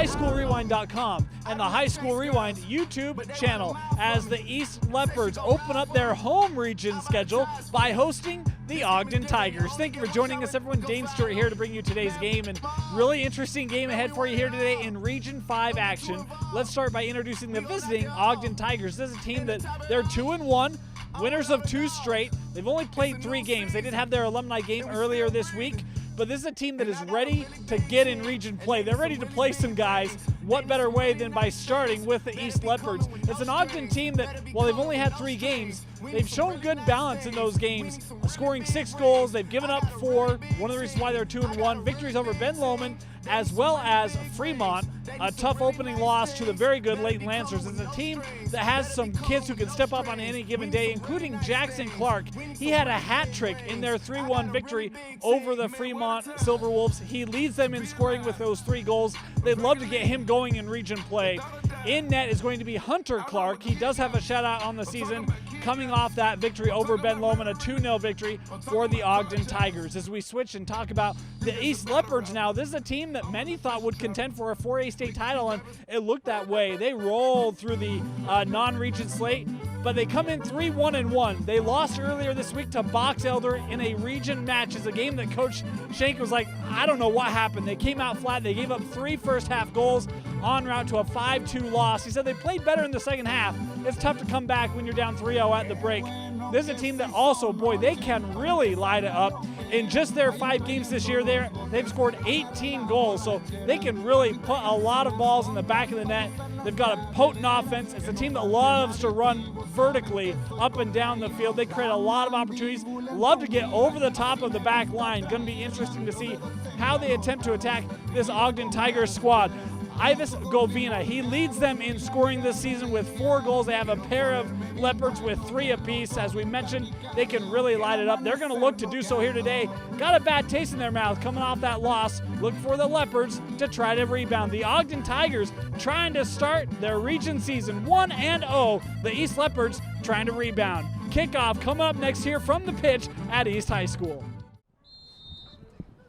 highschoolrewind.com and the High School Rewind YouTube channel as the East Leopards open up their home region schedule by hosting the Ogden Tigers. Thank you for joining us, everyone. Dane Stewart here to bring you today's game, and really interesting game ahead for you here today in Region 5 action. Let's start by introducing the visiting Ogden Tigers. This is a team that they're 2-1. Winners of 2 straight. They've only played 3 games. They did have their alumni game earlier this week, but this is a team that is ready to get in region play. They're ready to play some guys. What better way than by starting with the East Leopards? It's an Ogden team that, while they've only had 3 games, they've shown good balance in those games, scoring 6 goals. They've given up 4. One of the reasons why they're 2-1. Victories over Ben Lomond as well as Fremont. A tough opening loss to the very good Leighton Lancers. It's a team that has some kids who can step up on any given day, including Jackson Clark. He had a hat trick in their 3-1 victory over the Fremont Silverwolves. He leads them in scoring with those 3 goals. They'd love to get him going in region play. In net is going to be Hunter Clark. He does have a shutout on the season, coming off that victory over Ben Lomond, a 2-0 victory for the Ogden Tigers. As we switch and talk about the East Leopards now, this is a team that many thought would contend for a 4A state title, and it looked that way. They rolled through the non-region slate, but they come in 3-1-1. They lost earlier this week to Box Elder in a region match. It's a game that Coach Shank was like, I don't know what happened. They came out flat. They gave up 3 first-half goals en route to a 5-2 loss. He said they played better in the second half. It's tough to come back when you're down 3-0 at the break. This is a team that also, boy, they can really light it up. In just their 5 games this year, they've scored 18 goals, so they can really put a lot of balls in the back of the net. They've got a potent offense. It's a team that loves to run vertically up and down the field. They create a lot of opportunities, love to get over the top of the back line. Going to be interesting to see how they attempt to attack this Ogden Tigers squad. Ivis Govina, he leads them in scoring this season with 4 goals. They have a pair of Leopards with 3 apiece. As we mentioned, they can really light it up. They're going to look to do so here today. Got a bad taste in their mouth coming off that loss. Look for the Leopards to try to rebound. The Ogden Tigers trying to start their region season 1-0. The East Leopards trying to rebound. Kickoff coming up next here from the pitch at East High School.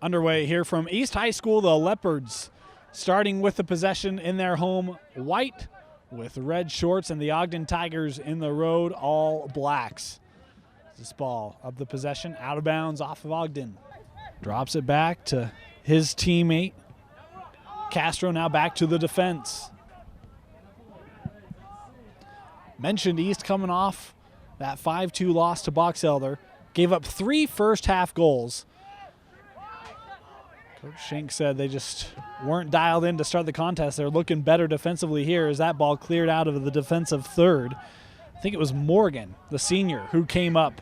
Underway here from East High School, the Leopards starting with the possession in their home white with red shorts, and the Ogden Tigers in the road all blacks. This ball of the possession out of bounds off of Ogden. Drops it back to his teammate. Castro now back to the defense. Mentioned East coming off that 5-2 loss to Box Elder. Gave up 3 first-half goals. Coach Schenk said they just weren't dialed in to start the contest. They're looking better defensively here as that ball cleared out of the defensive third. I think it was Morgan, the senior, who came up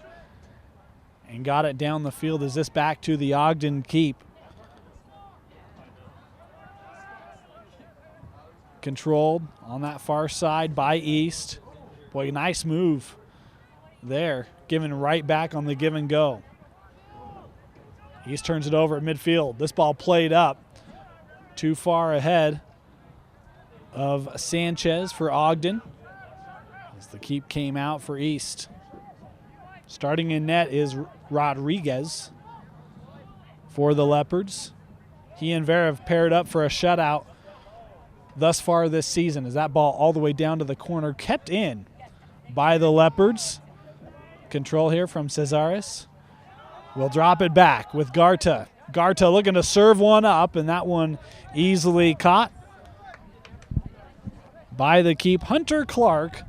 and got it down the field. Is this back to the Ogden keep? Controlled on that far side by East. Boy, nice move there, giving right back on the give and go. East turns it over at midfield. This ball played up too far ahead of Sanchez for Ogden as the keep came out for East. Starting in net is Rodriguez for the Leopards. He and Vera have paired up for a shutout thus far this season as that ball all the way down to the corner, kept in by the Leopards. Control here from Cesaris. We'll drop it back with Garta. Garta looking to serve one up, and that one easily caught by the keep. Hunter Clark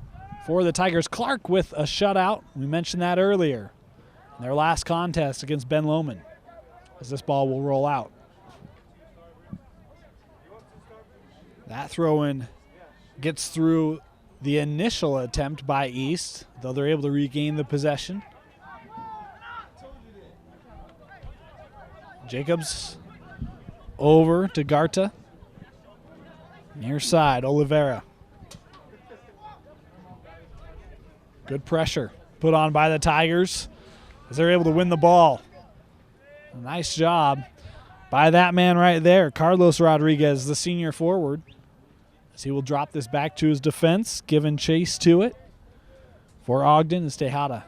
for the Tigers. Clark with a shutout. We mentioned that earlier in their last contest against Ben Lomond as this ball will roll out. That throw-in gets through the initial attempt by East, though they're able to regain the possession. Jacobs over to Garta. Near side, Oliveira. Good pressure put on by the Tigers as they're able to win the ball. A nice job by that man right there, Carlos Rodriguez, the senior forward, as he will drop this back to his defense, giving chase to it for Ogden is Tejada.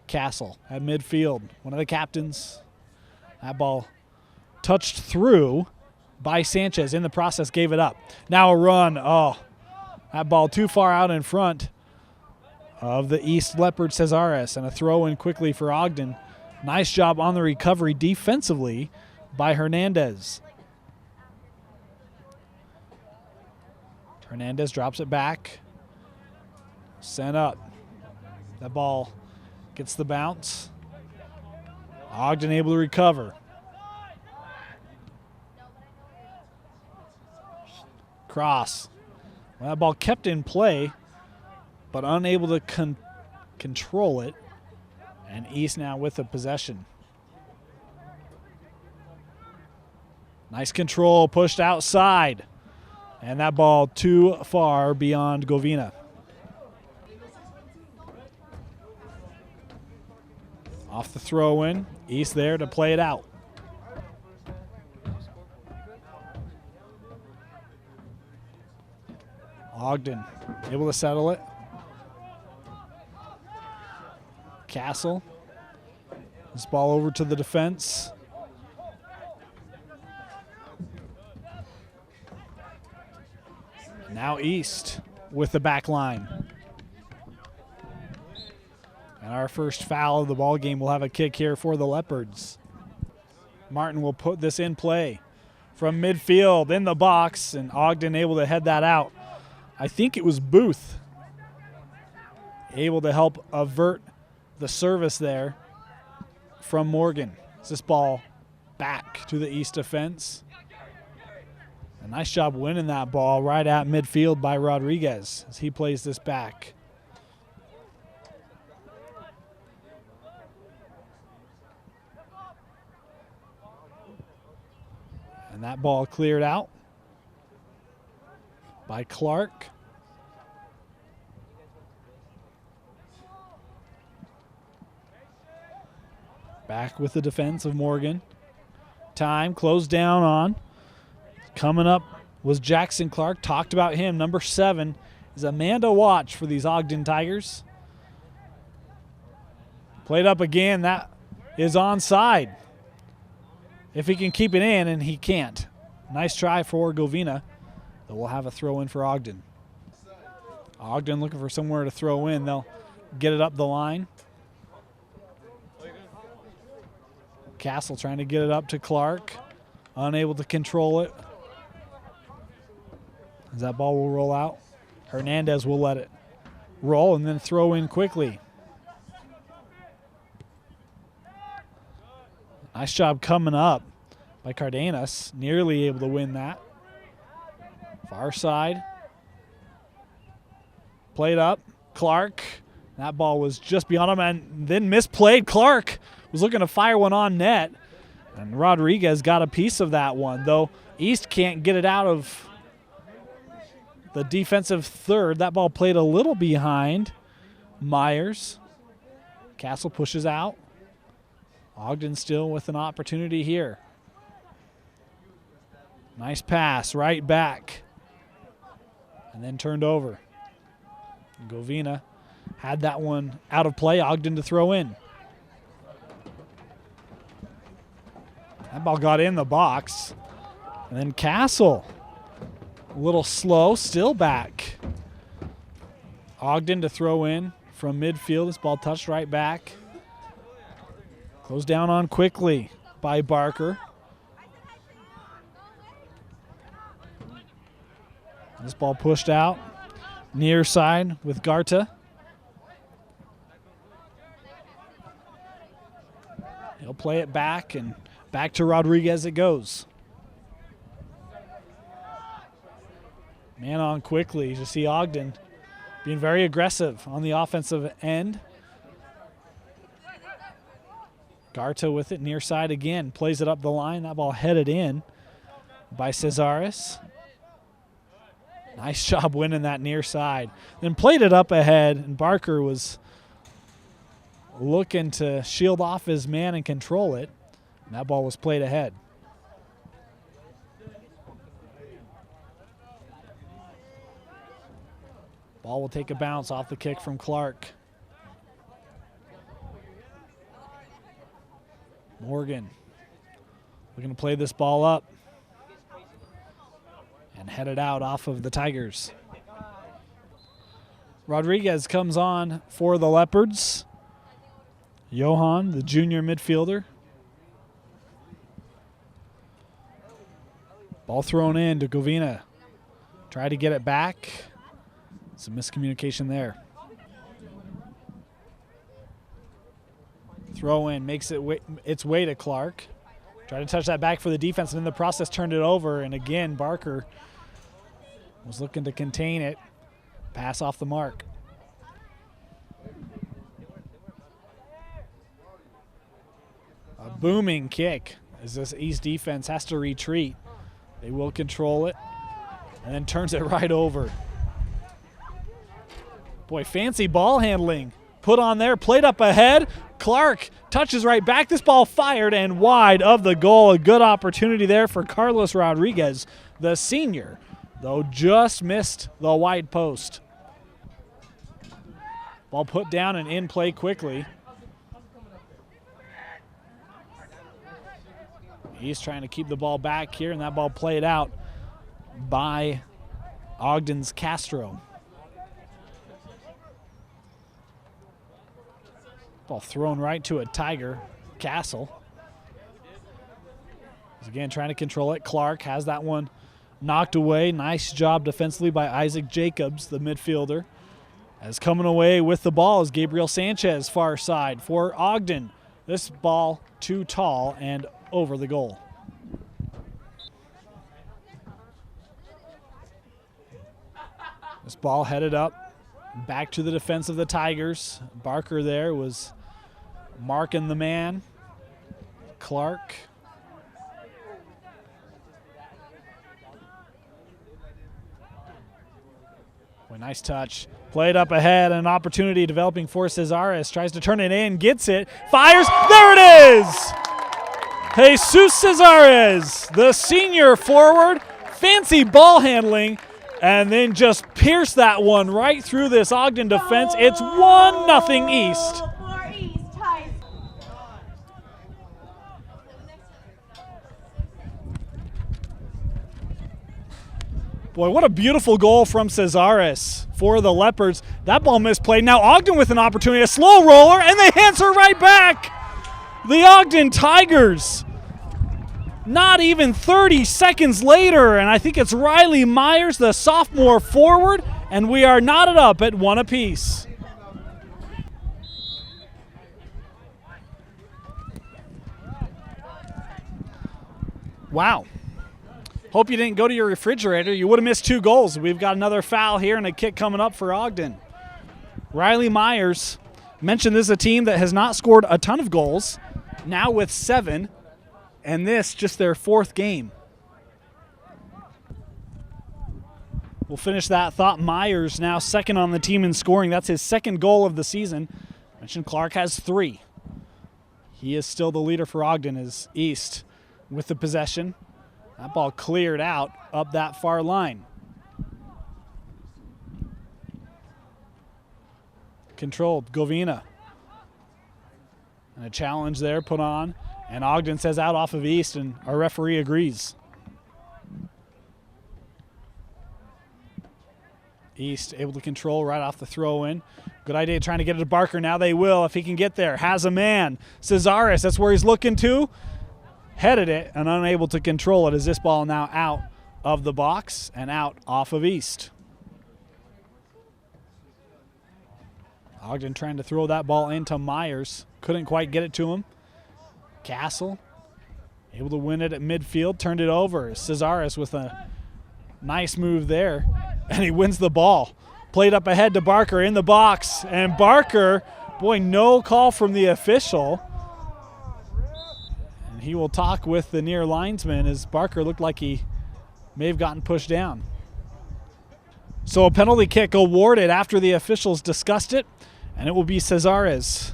Castle at midfield, one of the captains. That ball touched through by Sanchez. In the process, gave it up. Now a run. Oh, that ball too far out in front of the East Leopard Cesares, and a throw in quickly for Ogden. Nice job on the recovery defensively by Hernandez. Hernandez drops it back. Sent up. That ball gets the bounce. Ogden able to recover. Cross. Well, that ball kept in play, but unable to control it. And East now with the possession. Nice control, pushed outside. And that ball too far beyond Govina. Off the throw in, East there to play it out. Ogden able to settle it. Castle. This ball over to the defense. Now East with the back line. And our first foul of the ball game will have a kick here for the Leopards. Martin will put this in play from midfield in the box, and Ogden able to head that out. I think it was Booth able to help avert the service there from Morgan. This ball back to the East defense. A nice job winning that ball right at midfield by Rodriguez as he plays this back. And that ball cleared out by Clark. Back with the defense of Morgan. Time closed down on. Coming up was Jackson Clark. Talked about him. Number 7 is a man to watch for these Ogden Tigers. Played up again. That is onside. If he can keep it in, and he can't. Nice try for Govina. But we'll have a throw in for Ogden. Ogden looking for somewhere to throw in. They'll get it up the line. Castle trying to get it up to Clark. Unable to control it. As that ball will roll out. Hernandez will let it roll and then throw in quickly. Nice job coming up by Cardenas. Nearly able to win that. Far side. Played up. Clark. That ball was just beyond him and then misplayed. Clark was looking to fire one on net. And Rodriguez got a piece of that one, though East can't get it out of the defensive third. That ball played a little behind Myers. Castle pushes out. Ogden still with an opportunity here. Nice pass right back. And then turned over. Govina had that one out of play. Ogden to throw in. That ball got in the box. And then Castle, a little slow, still back. Ogden to throw in from midfield. This ball touched right back. Closed down on quickly by Barker. This ball pushed out. Near side with Garta. He'll play it back, and back to Rodriguez it goes. Man on quickly to see Ogden being very aggressive on the offensive end. Garta with it near side again. Plays it up the line. That ball headed in by Cesares. Nice job winning that near side. Then played it up ahead, and Barker was looking to shield off his man and control it. And that ball was played ahead. Ball will take a bounce off the kick from Clark. Morgan looking to play this ball up. and headed out off of the Tigers. Rodriguez comes on for the Leopards. Johan, the junior midfielder. Ball thrown in to Govina. Try to get it back. Some miscommunication there. Throw in, makes it its way to Clark. Try to touch that back for the defense, and in the process turned it over. And again, Barker was looking to contain it. Pass off the mark. A booming kick as this East defense has to retreat. They will control it and then turns it right over. Boy, fancy ball handling. Put on there, played up ahead. Clark touches right back. This ball fired and wide of the goal. A good opportunity there for Carlos Rodriguez, the senior, though just missed the wide post. Ball put down and in play quickly. He's trying to keep the ball back here, and that ball played out by Ogden's Castro. Ball thrown right to a Tiger, Castle. He's again trying to control it. Clark has that one knocked away. Nice job defensively by Isaac Jacobs, the midfielder. As coming away with the ball is Gabriel Sanchez, far side for Ogden. This ball too tall and over the goal. This ball headed up, back to the defense of the Tigers. Barker there was marking the man. Clark. Boy, nice touch. Played up ahead, an opportunity developing for Cesares. Tries to turn it in, gets it, fires. There it is! Jesus Cesares, the senior forward. Fancy ball handling, and then just pierced that one right through this Ogden defense. It's 1-0 East. Boy, what a beautiful goal from Cesares for the Leopards. That ball misplayed. Now Ogden with an opportunity, a slow roller, and they answer right back. The Ogden Tigers. Not even 30 seconds later, and I think it's Riley Myers, the sophomore forward, and we are knotted up at 1 apiece. Wow. Hope you didn't go to your refrigerator. You would have missed 2 goals. We've got another foul here and a kick coming up for Ogden. Riley Myers mentioned this is a team that has not scored a ton of goals, now with 7, and this just their 4th game. We'll finish that thought. Myers now second on the team in scoring. That's his 2nd goal of the season. I mentioned Clark has 3. He is still the leader for Ogden as East with the possession. That ball cleared out up that far line. Controlled, Govina. And a challenge there put on. And Ogden says out off of East, and our referee agrees. East able to control right off the throw in. Good idea trying to get it to Barker. Now they will if he can get there. Has a man. Cesares, that's where he's looking to. Headed it and unable to control it as this ball now out of the box and out off of East. Ogden trying to throw that ball into Myers. Couldn't quite get it to him. Castle able to win it at midfield. Turned it over. Cesares with a nice move there. And he wins the ball. Played up ahead to Barker in the box. And Barker, boy, no call from the official. He will talk with the near linesman as Barker looked like he may have gotten pushed down. So a penalty kick awarded after the officials discussed it, and it will be Cesares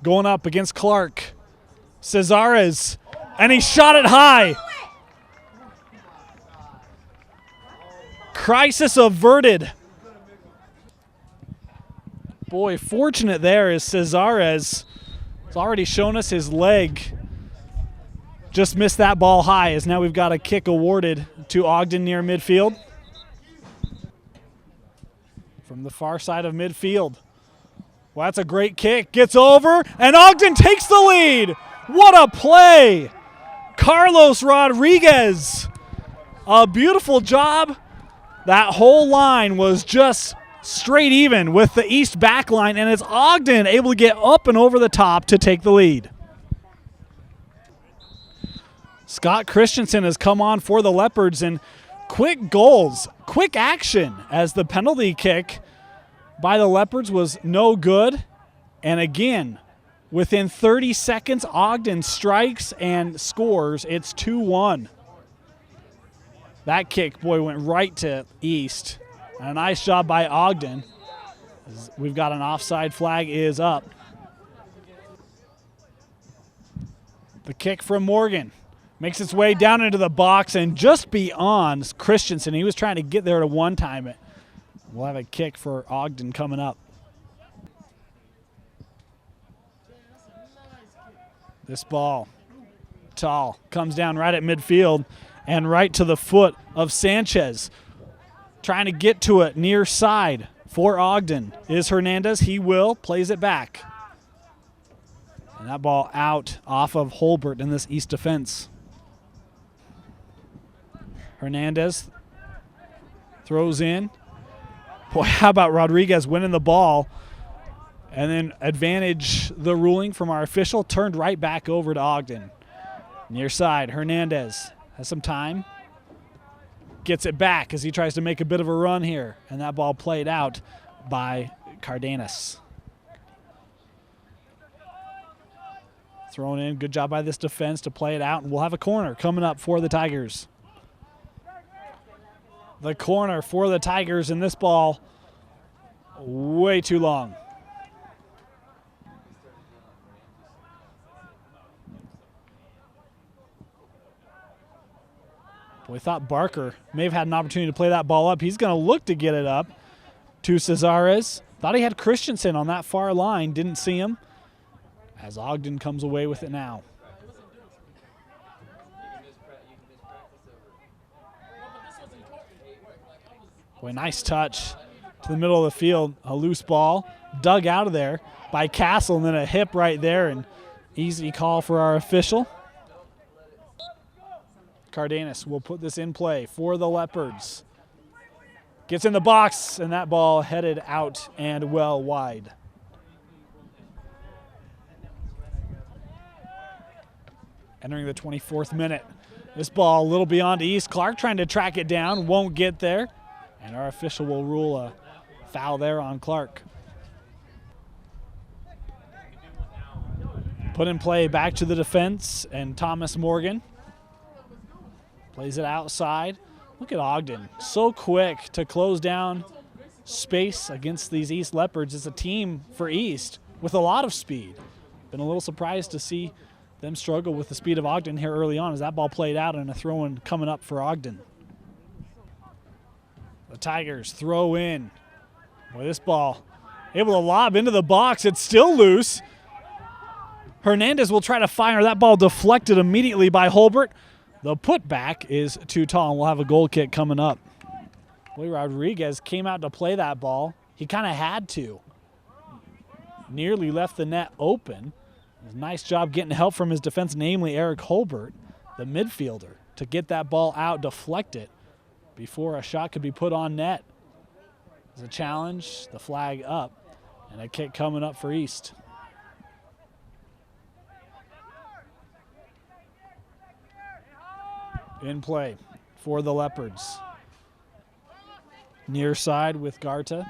going up against Clark. Cesares, and he shot it high. Crisis averted. Boy, fortunate there is Cesares. He's already shown us his leg just missed that ball high, as now we've got a kick awarded to Ogden near midfield. From the far side of midfield. Well, that's a great kick. Gets over, and Ogden takes the lead. What a play. Carlos Rodriguez. A beautiful job. That whole line was just straight even with the East back line, and it's Ogden able to get up and over the top to take the lead. Scott Christensen has come on for the Leopards, and quick goals, quick action, as the penalty kick by the Leopards was no good. And again, within 30 seconds, Ogden strikes and scores. It's 2-1. That kick, boy, went right to East. And a nice job by Ogden. We've got an offside flag is up. The kick from Morgan makes its way down into the box and just beyond Christensen. He was trying to get there to one-time it. We'll have a kick for Ogden coming up. This ball, tall, comes down right at midfield and right to the foot of Sanchez. Trying to get to it near side for Ogden is Hernandez. He will, plays it back. And that ball out off of Holbert in this East defense. Hernandez throws in. Boy, how about Rodriguez winning the ball? And then advantage the ruling from our official, turned right back over to Ogden. Near side, Hernandez has some time. Gets it back as he tries to make a bit of a run here. And that ball played out by Cardenas. Thrown in, good job by this defense to play it out. And we'll have a corner coming up for the Tigers. The corner for the Tigers, and this ball way too long. We thought Barker may have had an opportunity to play that ball up. He's going to look to get it up to Cesares. Thought he had Christensen on that far line. Didn't see him, as Ogden comes away with it now. Boy, nice touch to the middle of the field. A loose ball dug out of there by Castle, and then a hip right there, and easy call for our official. Cardenas will put this in play for the Leopards. Gets in the box, and that ball headed out and well wide. Entering the 24th minute. This ball a little beyond East. Clark trying to track it down, won't get there. And our official will rule a foul there on Clark. Put in play back to the defense, and Thomas Morgan plays it outside. Look at Ogden, so quick to close down space against these East Leopards. It's a team for East with a lot of speed. Been a little surprised to see them struggle with the speed of Ogden here early on, as that ball played out and a throw-in coming up for Ogden. The Tigers throw in. Boy, this ball able to lob into the box. It's still loose. Hernandez will try to fire. That ball deflected immediately by Holbert. The putback is too tall, and we'll have a goal kick coming up. Boy, Rodriguez came out to play that ball. He kind of had to. Nearly left the net open. Nice job getting help from his defense, namely Eric Holbert, the midfielder, to get that ball out, deflect it before a shot could be put on net. There's a challenge, the flag up, and a kick coming up for East. In play for the Leopards. Near side with Garta.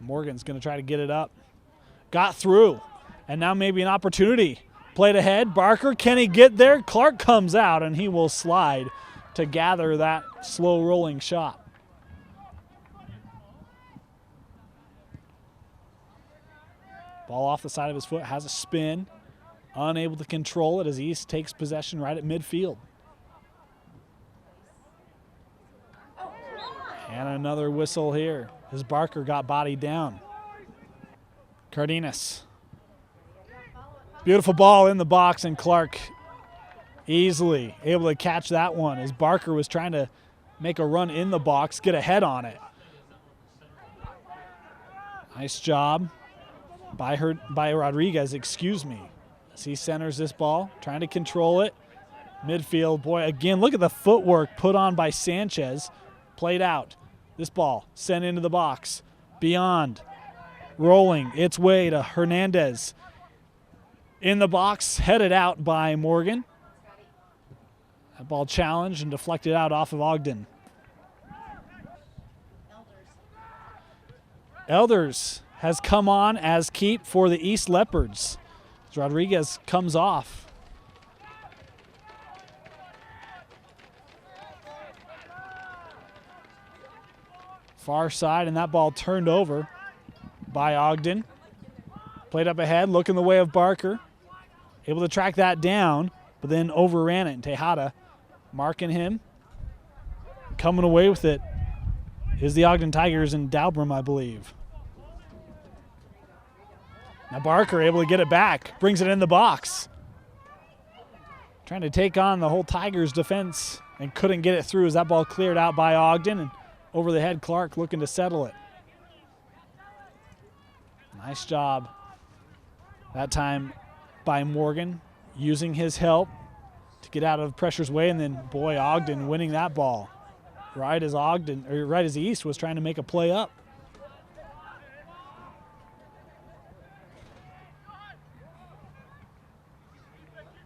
Morgan's going to try to get it up. Got through, and now maybe an opportunity. Played ahead, Barker, can he get there? Clark comes out, and he will slide to gather that slow rolling shot. Ball off the side of his foot, has a spin. Unable to control it as East takes possession right at midfield. And another whistle here as Barker got bodied down. Cardenas Beautiful ball in the box, and Clark easily able to catch that one as Barker was trying to make a run in the box, get ahead on it. Nice job by Rodriguez, excuse me. As he centers this ball, trying to control it. Midfield, boy, again, look at the footwork put on by Sanchez. Played out. This ball sent into the box. Beyond. Rolling its way to Hernandez. In the box, headed out by Morgan. That ball challenged and deflected out off of Ogden. Elders has come on as keep for the East Leopards. As Rodriguez comes off. Far side, and that ball turned over by Ogden. Played up ahead, looking the way of Barker. Able to track that down, but then overran it. And Tejada marking him. Coming away with it is the Ogden Tigers and Dalbrum, I believe. Now Barker able to get it back, brings it in the box. Trying to take on the whole Tigers defense and couldn't get it through as that ball cleared out by Ogden, and over the head Clark looking to settle it. Nice job that time by Morgan, using his help to get out of pressure's way, and then boy, Ogden winning that ball right as East was trying to make a play up.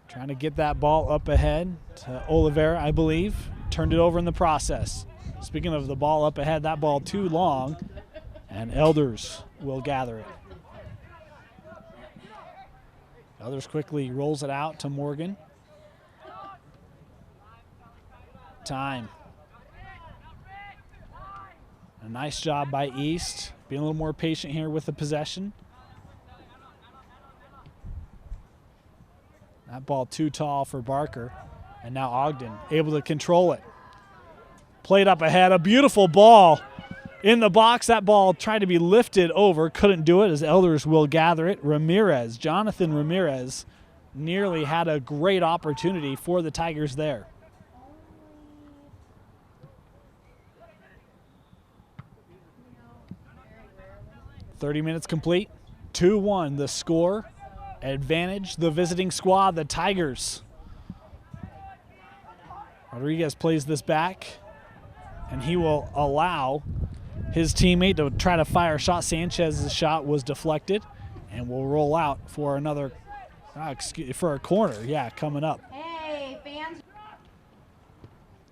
Trying to get that ball up ahead to Oliveira, I believe. Turned it over in the process. Speaking of the ball up ahead, that ball too long, and Elders will gather it. Elders quickly rolls it out to Morgan. Time. A nice job by East, being a little more patient here with the possession. That ball too tall for Barker, and now Ogden able to control it. Played up ahead, a beautiful ball in the box. That ball tried to be lifted over, couldn't do it as Elders will gather it. Jonathan Ramirez nearly had a great opportunity for the Tigers there. .30 minutes complete, 2-1 the score. Advantage the visiting squad, the Tigers. Rodriguez plays this back, and he will allow his teammate to try to fire a shot. Sanchez's shot was deflected, and will roll out for another, for a corner. Yeah, coming up. Hey, fans.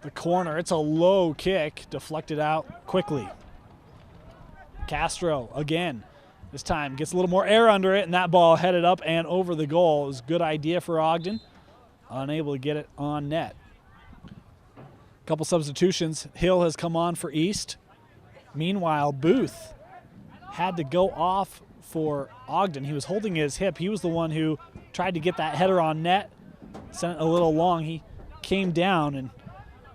The corner, it's a low kick, deflected out quickly. Castro again. This time gets a little more air under it, and that ball headed up and over the goal. It was a good idea for Ogden. Unable to get it on net. A couple substitutions. Hill has come on for East. Meanwhile, Booth had to go off for Ogden. He was holding his hip. He was the one who tried to get that header on net. Sent it a little long. He came down, and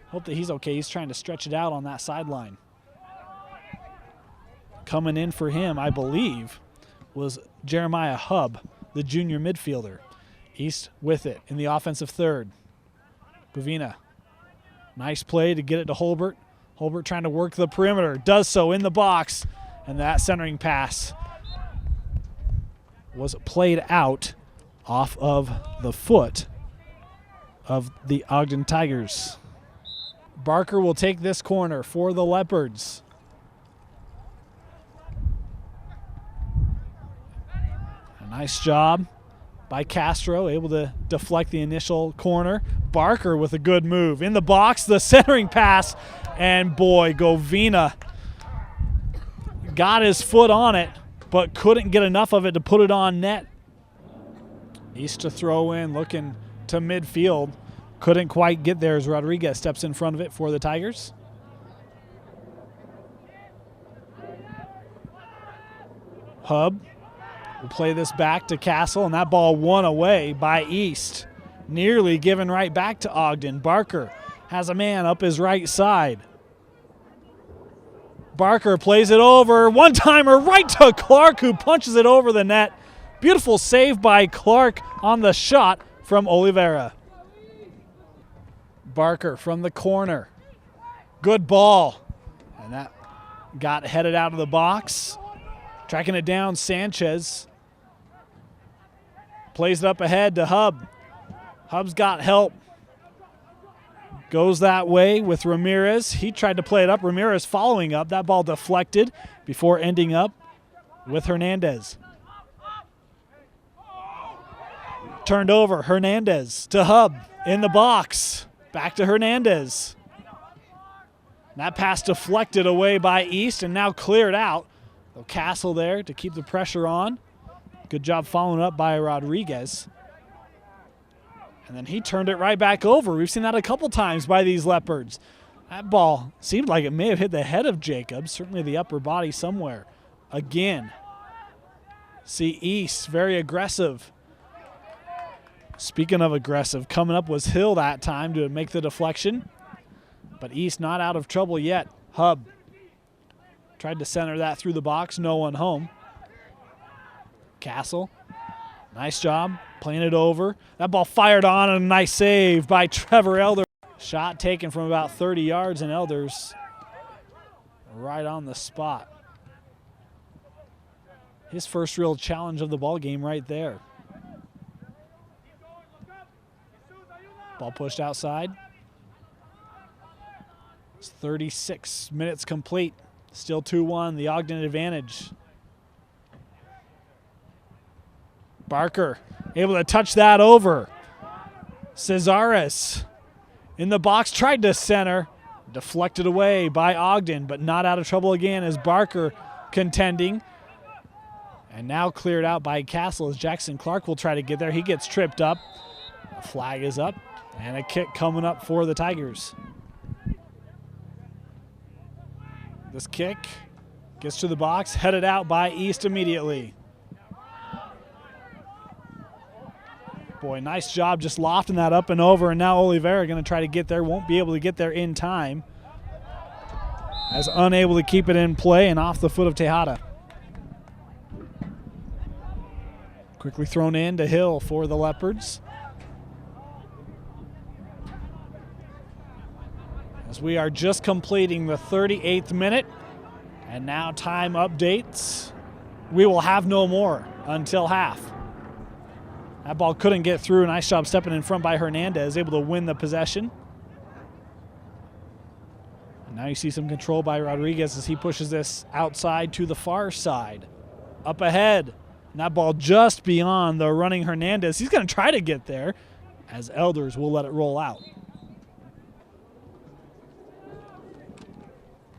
hope that he's okay. He's trying to stretch it out on that sideline. Coming in for him, I believe, was Jeremiah Hubb, the junior midfielder. East with it in the offensive third. Gavina, nice play to get it to Holbert. Holbert trying to work the perimeter, does so in the box, and that centering pass was played out off of the foot of the Ogden Tigers. Barker will take this corner for the Leopards. Nice job by Castro, able to deflect the initial corner. Barker with a good move. In the box, the centering pass, and boy, Govina got his foot on it, but couldn't get enough of it to put it on net. East to throw in, looking to midfield. Couldn't quite get there as Rodriguez steps in front of it for the Tigers. Hubb will play this back to Castle, and that ball won away by East. Nearly given right back to Ogden. Barker has a man up his right side. Barker plays it over. One-timer right to Clark, who punches it over the net. Beautiful save by Clark on the shot from Oliveira. Barker from the corner. Good ball. And that got headed out of the box. Tracking it down, Sanchez. Plays it up ahead to Hub. Hub's got help. Goes that way with Ramirez. He tried to play it up. Ramirez following up. That ball deflected before ending up with Hernandez. Turned over. Hernandez to Hub in the box. Back to Hernandez. That pass deflected away by East and now cleared out. Castle there to keep the pressure on. Good job following up by Rodriguez. And then he turned it right back over. We've seen that a couple times by these Leopards. That ball seemed like it may have hit the head of Jacobs, certainly the upper body somewhere. Again, see East very aggressive. Speaking of aggressive, coming up was Hill that time to make the deflection. But East not out of trouble yet. Hub tried to center that through the box, no one home. Castle, nice job playing it over. That ball fired on and a nice save by Trevor Elder. Shot taken from about 30 yards and Elders right on the spot. His first real challenge of the ball game right there. Ball pushed outside. It's 36 minutes complete. Still 2-1, the Ogden advantage. Barker able to touch that over. Cesares in the box, tried to center. Deflected away by Ogden, but not out of trouble again as Barker contending. And now cleared out by Castle as Jackson Clark will try to get there. He gets tripped up. A flag is up and a kick coming up for the Tigers. This kick gets to the box, headed out by East immediately. Boy, nice job just lofting that up and over, and now Oliveira going to try to get there. Won't be able to get there in time, as unable to keep it in play and off the foot of Tejada. Quickly thrown in to Hill for the Leopards. As we are just completing the 38th minute, and now time updates. We will have no more until half. That ball couldn't get through. Nice job stepping in front by Hernandez, able to win the possession. And now you see some control by Rodriguez as he pushes this outside to the far side. Up ahead, and that ball just beyond the running Hernandez. He's going to try to get there, as Elders will let it roll out.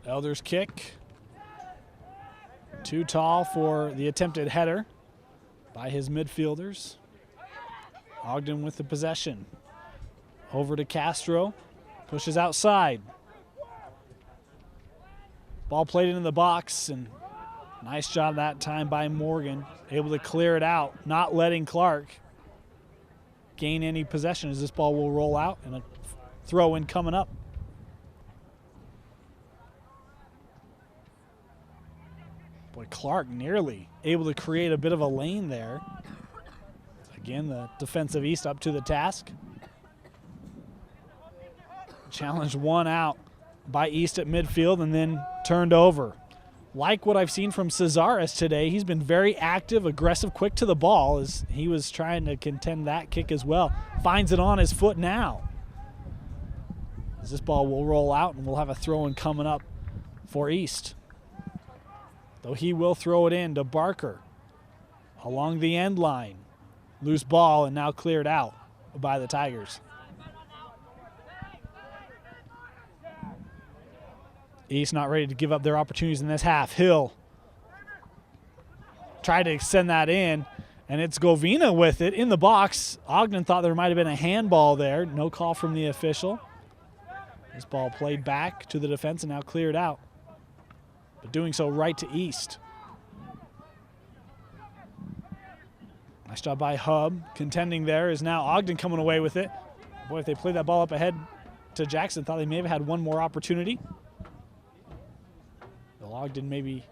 Elders kick. Too tall for the attempted header by his midfielders. Ogden with the possession. Over to Castro. Pushes outside. Ball played into the box, and nice job that time by Morgan. Able to clear it out, not letting Clark gain any possession as this ball will roll out, and a throw in coming up. Boy, Clark nearly able to create a bit of a lane there. Again, the defensive East up to the task. Challenge one out by East at midfield and then turned over. Like what I've seen from Cesares today, he's been very active, aggressive, quick to the ball as he was trying to contend that kick as well. Finds it on his foot now. As this ball will roll out and we'll have a throw-in coming up for East. Though he will throw it in to Barker along the end line. Loose ball and now cleared out by the Tigers. East not ready to give up their opportunities in this half. Hill tried to send that in, and it's Govina with it in the box. Ogden thought there might have been a handball there. No call from the official. This ball played back to the defense and now cleared out. But doing so right to East. Nice job by Hub. Contending there is now Ogden coming away with it. Boy, if they played that ball up ahead to Jackson, thought they may have had one more opportunity. Well, Ogden maybe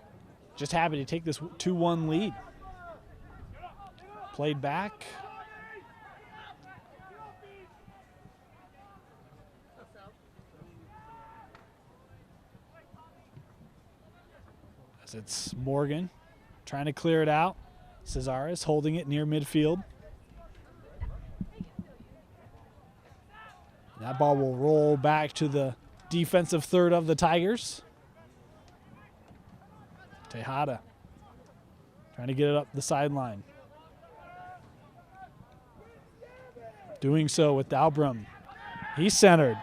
just happy to take this 2-1 lead. Played back. As it's Morgan trying to clear it out. Cesares holding it near midfield. That ball will roll back to the defensive third of the Tigers. Tejada trying to get it up the sideline. Doing so with Dahlbrum. He's centered.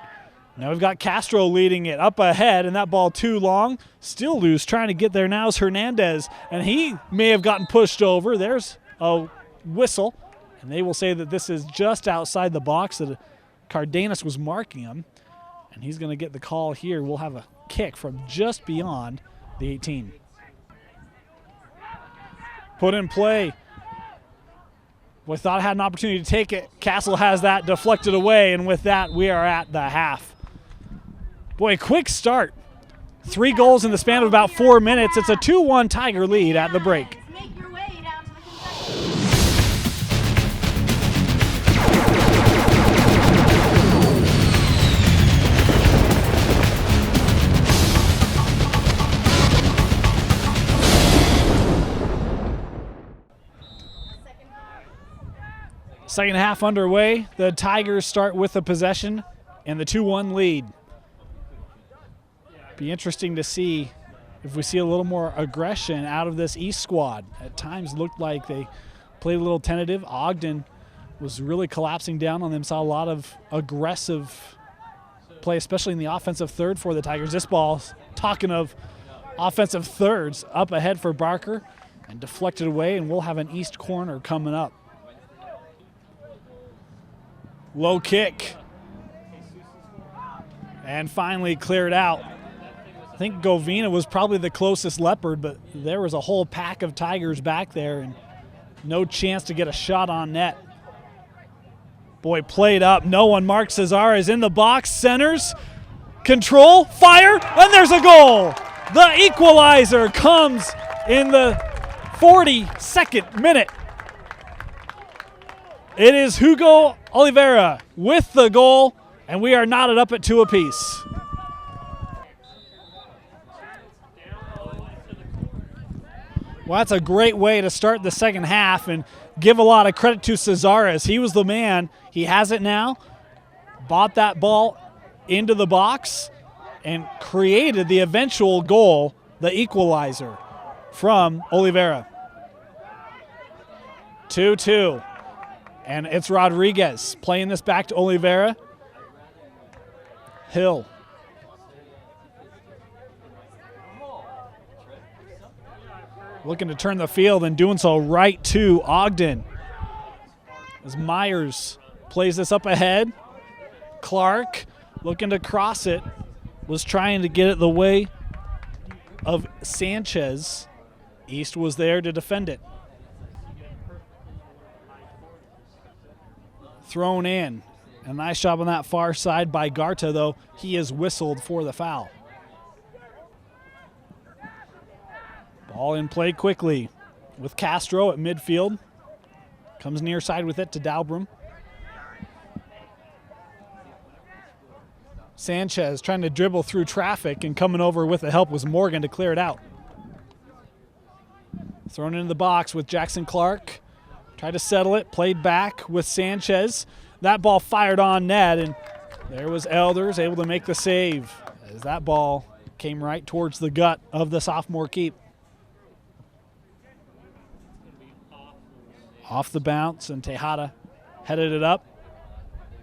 Now we've got Castro leading it up ahead, and that ball too long. Still loose, trying to get there now is Hernandez, and he may have gotten pushed over. There's a whistle, and they will say that this is just outside the box, that Cardenas was marking him, and he's going to get the call here. We'll have a kick from just beyond the 18. Put in play. We thought I had an opportunity to take it. Castle has that deflected away, and with that, we are at the half. Boy, quick start. 3 goals in the span of about 4 minutes. It's a 2-1 Tiger lead at the break. Make your way down to the concession. Second half underway. The Tigers start with the possession and the 2-1 lead. Be interesting to see if we see a little more aggression out of this East squad. At times looked like they played a little tentative. Ogden was really collapsing down on them. Saw a lot of aggressive play, especially in the offensive third for the Tigers. This ball, talking of offensive thirds, up ahead for Barker and deflected away, and we'll have an East corner coming up. Low kick. And finally cleared out. I think Govina was probably the closest Leopard, but there was a whole pack of Tigers back there and no chance to get a shot on net. Boy, played up. No one. Mark Cesares in the box. Centers. Control. Fire. And there's a goal. The equalizer comes in the 42nd minute. It is Hugo Oliveira with the goal, and we are knotted up at 2 apiece. Well, that's a great way to start the second half, and give a lot of credit to Cesares. He was the man. He has it now. Bought that ball into the box and created the eventual goal, the equalizer from Oliveira. 2-2. And it's Rodriguez playing this back to Oliveira. Hill. Looking to turn the field and doing so right to Ogden. As Myers plays this up ahead. Clark looking to cross it. Was trying to get it the way of Sanchez. East was there to defend it. Thrown in. A nice job on that far side by Garta, though. He is whistled for the foul. Ball in play quickly with Castro at midfield. Comes near side with it to Dahlbrum. Sanchez trying to dribble through traffic, and coming over with the help was Morgan to clear it out. Thrown into the box with Jackson Clark. Tried to settle it, played back with Sanchez. That ball fired on net, and there was Elders able to make the save as that ball came right towards the gut of the sophomore keep. Off the bounce, and Tejada headed it up.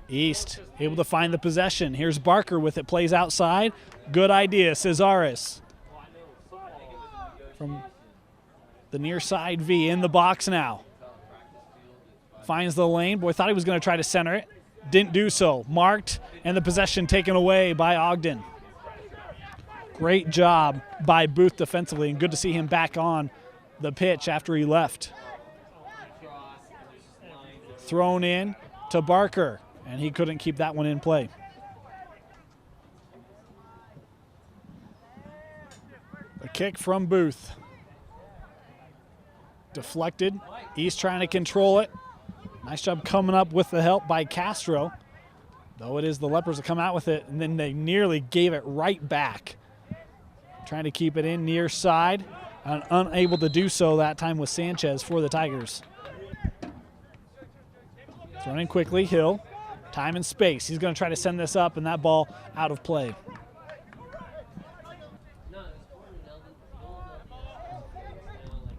East able to find the possession. Here's Barker with it, plays outside. Good idea, Cesares. From the near side V in the box now. Finds the lane. Boy, thought he was going to try to center it. Didn't do so. Marked, and the possession taken away by Ogden. Great job by Booth defensively, and good to see him back on the pitch after he left. Thrown in to Barker, and he couldn't keep that one in play. A kick from Booth. Deflected. East trying to control it. Nice job coming up with the help by Castro. Though it is the Leopards that come out with it, and then they nearly gave it right back. Trying to keep it in near side, and unable to do so that time with Sanchez for the Tigers. Thrown in quickly, Hill. Time and space. He's going to try to send this up, and that ball out of play.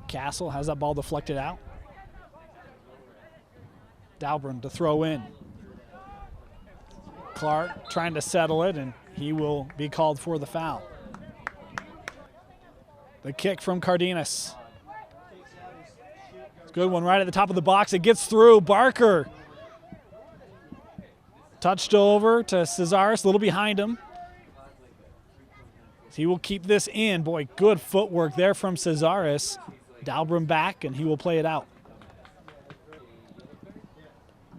Castle has that ball deflected out. Dahlbrum to throw in. Clark trying to settle it, and he will be called for the foul. The kick from Cardenas. It's a good one right at the top of the box. It gets through. Barker touched over to Cesaris, a little behind him. He will keep this in. Boy, good footwork there from Cesaris. Dahlbrum back, and he will play it out.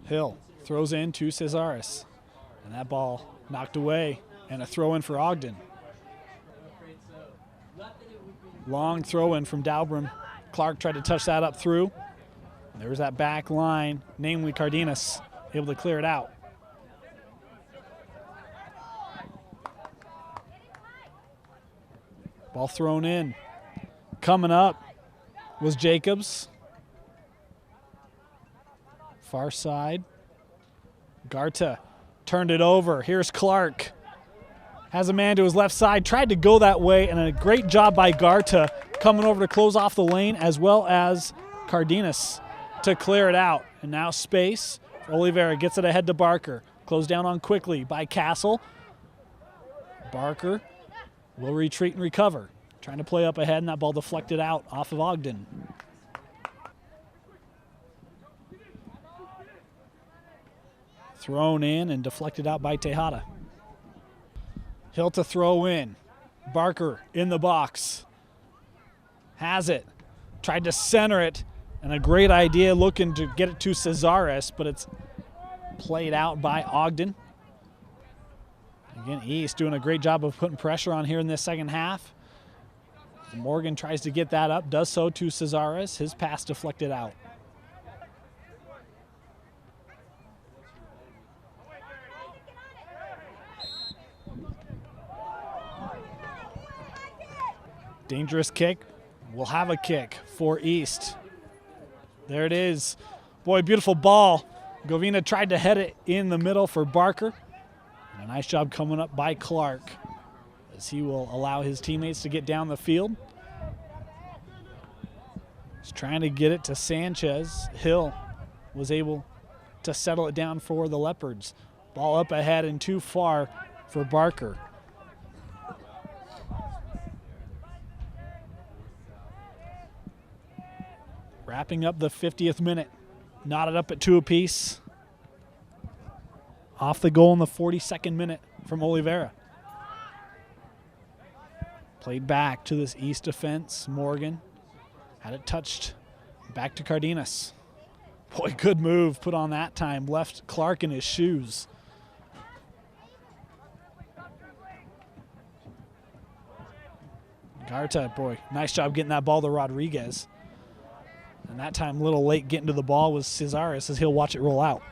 Hill throws in to Cesaris. And that ball knocked away, and a throw in for Ogden. Long throw in from Dahlbrum. Clark tried to touch that up through. There's that back line, namely Cardenas, able to clear it out. Ball thrown in. Coming up was Jacobs. Far side. Garta turned it over. Here's Clark. Has a man to his left side. Tried to go that way, and a great job by Garta coming over to close off the lane, as well as Cardenas to clear it out. And now space. Oliveira gets it ahead to Barker. Closed down on quickly by Castle. Barker will retreat and recover. Trying to play up ahead, and that ball deflected out off of Ogden. Thrown in and deflected out by Tejada. Hill to throw in. Barker in the box. Has it. Tried to center it, and a great idea looking to get it to Cesaris, but it's played out by Ogden. Again, East doing a great job of putting pressure on here in this second half. Morgan tries to get that up, does so to Cesaris. His pass deflected out. Dangerous kick. We'll have a kick for East. There it is. Boy, beautiful ball. Govina tried to head it in the middle for Barker. And a nice job coming up by Clark, as he will allow his teammates to get down the field. He's trying to get it to Sanchez. Hill was able to settle it down for the Leopards. Ball up ahead and too far for Barker. Wrapping up the 50th minute. Knotted up at 2 apiece. Off the goal in the 42nd minute from Oliveira. Played back to this East defense. Morgan had it touched back to Cardenas. Boy, good move put on that time. Left Clark in his shoes. Garta, boy, nice job getting that ball to Rodriguez. And that time a little late getting to the ball was Cesaris, as he'll watch it roll out.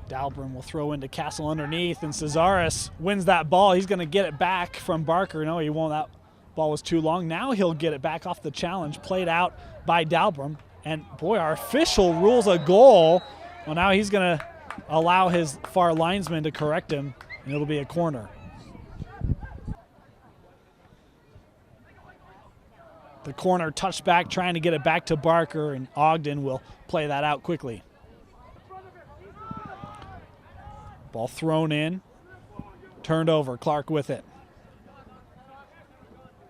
Dahlbrum will throw into Castle underneath, and Cesaris wins that ball. He's going to get it back from Barker. No, he won't. That ball was too long. Now he'll get it back off the challenge, played out by Dahlbrum. And boy, our official rules a goal. Well, now he's going to allow his far linesman to correct him, and it'll be a corner. The corner touched back, trying to get it back to Barker, and Ogden will play that out quickly. Ball thrown in, turned over, Clark with it.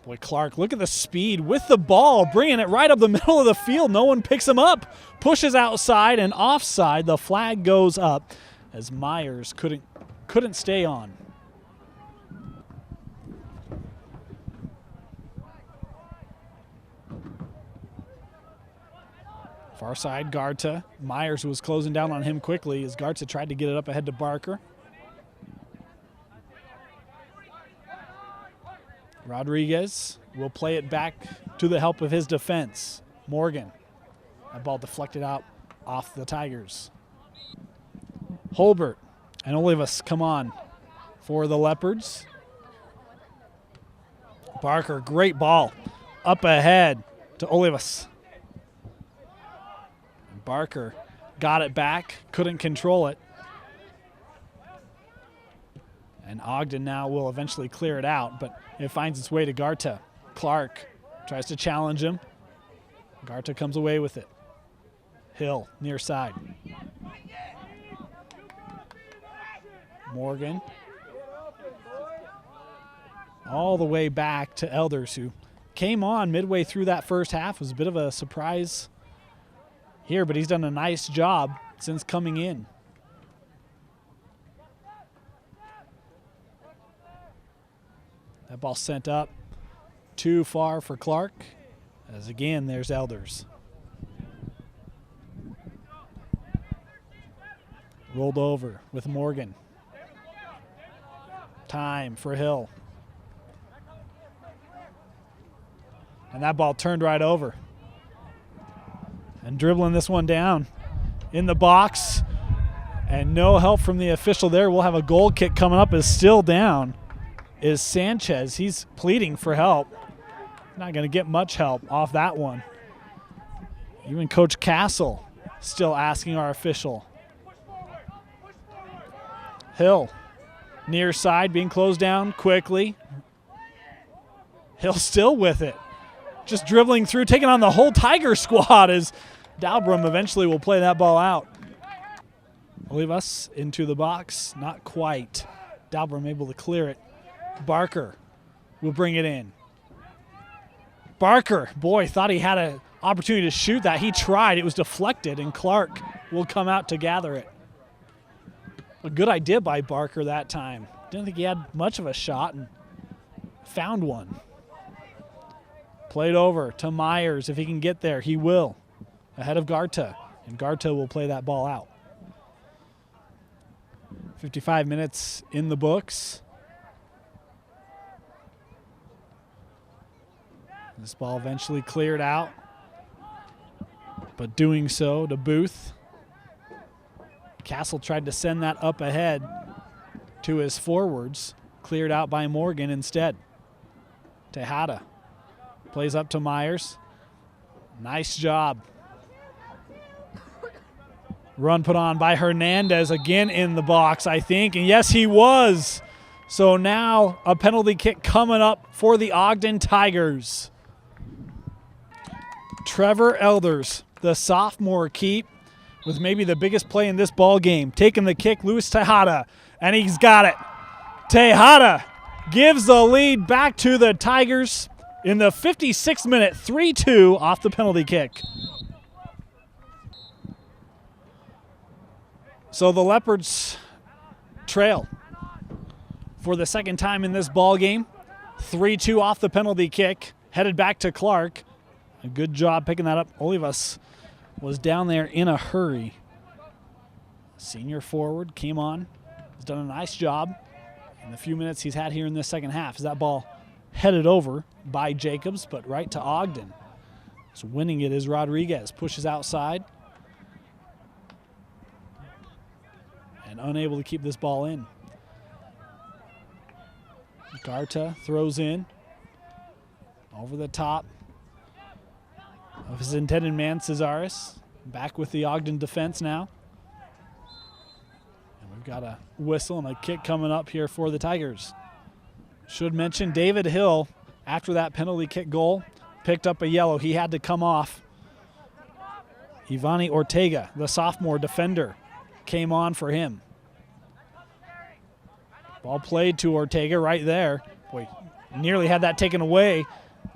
Boy, Clark, look at the speed with the ball, bringing it right up the middle of the field. No one picks him up, pushes outside and offside. The flag goes up as Myers couldn't stay on. Far side, Garta. Myers was closing down on him quickly as Garta tried to get it up ahead to Barker. Rodriguez will play it back to the help of his defense. Morgan. That ball deflected out off the Tigers. Holbert and Olivas come on for the Leopards. Barker, great ball. Up ahead to Olivas. Barker got it back, couldn't control it. And Ogden now will eventually clear it out, but it finds its way to Garta. Clark tries to challenge him. Garta comes away with it. Hill, near side. Morgan. All the way back to Elders, who came on midway through that first half. It was a bit of a surprise here, but he's done a nice job since coming in. That ball sent up too far for Clark, as again there's Elders. Rolled over with Morgan. Time for Hill. And that ball turned right over. And dribbling this one down in the box. And no help from the official there. We'll have a goal kick coming up. Is still down is Sanchez. He's pleading for help. Not going to get much help off that one. Even Coach Castle still asking our official. Hill, near side, being closed down quickly. Hill still with it. Just dribbling through, taking on the whole Tiger squad as Dalbrum eventually will play that ball out. Olivas into the box, not quite. Dalbrum able to clear it. Barker will bring it in. Barker, boy, thought he had an opportunity to shoot that. He tried, it was deflected, and Clark will come out to gather it. A good idea by Barker that time. Didn't think he had much of a shot and found one. Played over to Myers. If he can get there, he will. Ahead of Garta, and Garta will play that ball out. 55 minutes in the books. This ball eventually cleared out, but doing so to Booth. Castle tried to send that up ahead to his forwards. Cleared out by Morgan instead. Tejada plays up to Myers. Nice job. Run put on by Hernandez again in the box, I think. And yes, he was. So now a penalty kick coming up for the Ogden Tigers. Trevor Elders, the sophomore keep, with maybe the biggest play in this ball game. Taking the kick, Luis Tejada, and he's got it. Tejada gives the lead back to the Tigers in the 56th minute, 3-2 off the penalty kick. So the Leopards trail for the second time in this ball game. 3-2 off the penalty kick, headed back to Clark. A good job picking that up. Olivas was down there in a hurry. Senior forward came on. Has done a nice job in the few minutes he's had here in this second half. As that ball headed over by Jacobs, but right to Ogden. So winning it is Rodriguez. Pushes outside. And unable to keep this ball in. Garta throws in. Over the top of his intended man, Cesaris. Back with the Ogden defense now. And we've got a whistle and a kick coming up here for the Tigers. Should mention David Hill, after that penalty kick goal, picked up a yellow. He had to come off. Ivani Ortega, the sophomore defender, came on for him. Ball played to Ortega right there. Boy, nearly had that taken away.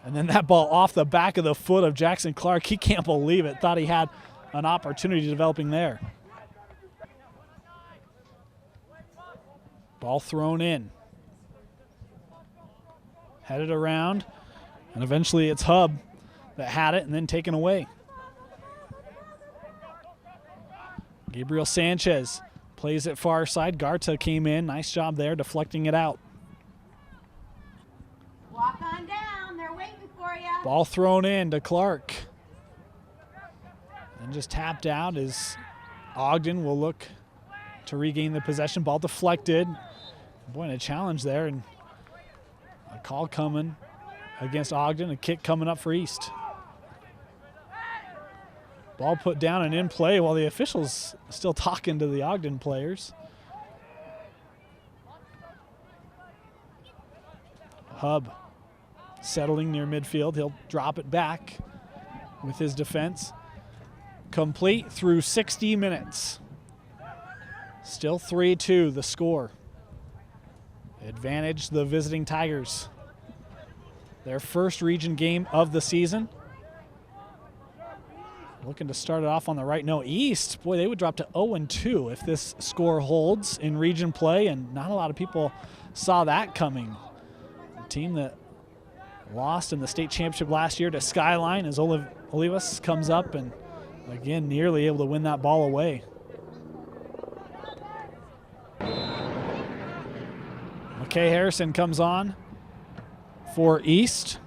And then that ball off the back of the foot of Jackson Clark. He can't believe it. Thought he had an opportunity developing there. Ball thrown in. Headed around. And eventually it's Hub that had it and then taken away. Gabriel Sanchez plays it far side. Garta came in. Nice job there deflecting it out. Walk on. Ball thrown in to Clark. And just tapped out as Ogden will look to regain the possession. Ball deflected. Boy, and a challenge there, and a call coming against Ogden, a kick coming up for East. Ball put down and in play while the officials still talking to the Ogden players. Hub settling near midfield. He'll drop it back with his defense. Complete through 60 minutes. Still 3-2 the score. Advantage the visiting Tigers. Their first region game of the season. Looking to start it off on the right note. East, boy, they would drop to 0-2 if this score holds in region play, and not a lot of people saw that coming. The team that lost in the state championship last year to Skyline as Olivas comes up and, again, nearly able to win that ball away. McKay Harrison comes on for East.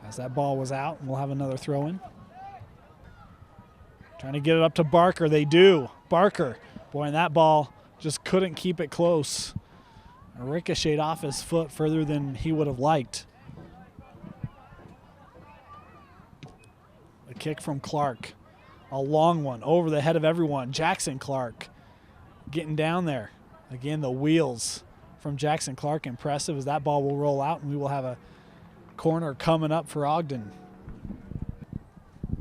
As that ball was out, we'll have another throw in. Trying to get it up to Barker. They do. Barker. Boy, and that ball just couldn't keep it close. Ricocheted off his foot further than he would have liked. A kick from Clark. A long one over the head of everyone. Jackson Clark getting down there. Again, the wheels from Jackson Clark impressive as that ball will roll out, and we will have a corner coming up for Ogden.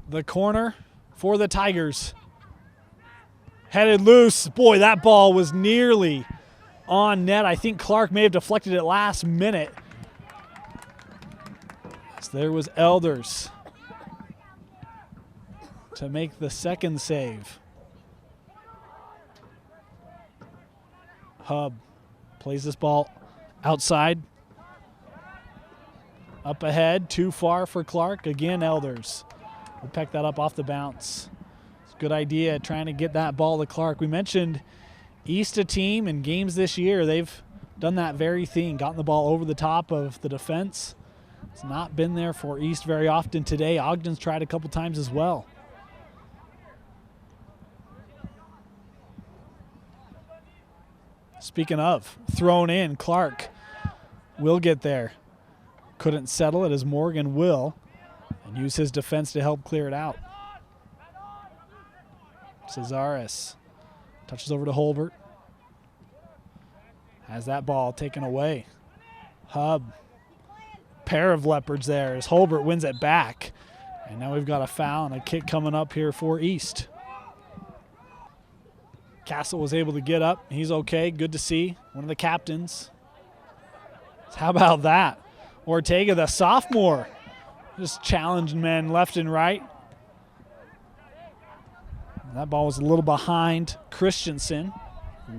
The corner for the Tigers. Headed loose. Boy, that ball was nearly on net. I think Clark may have deflected it last minute. So there was Elders to make the second save. Hub plays this ball outside. Up ahead, too far for Clark. Again, Elders will pick that up off the bounce. It's a good idea trying to get that ball to Clark. We mentioned East, a team in games this year, they've done that very thing, gotten the ball over the top of the defense. It's not been there for East very often today. Ogden's tried a couple times as well. Speaking of, thrown in, Clark will get there. Couldn't settle it as Morgan will, and use his defense to help clear it out. Cesaris touches over to Holbert. Has that ball taken away. Hub. Pair of Leopards there as Holbert wins it back. And now we've got a foul and a kick coming up here for East. Castle was able to get up. He's okay. Good to see. One of the captains. How about that? Ortega, the sophomore, just challenging men left and right. That ball was a little behind Christensen.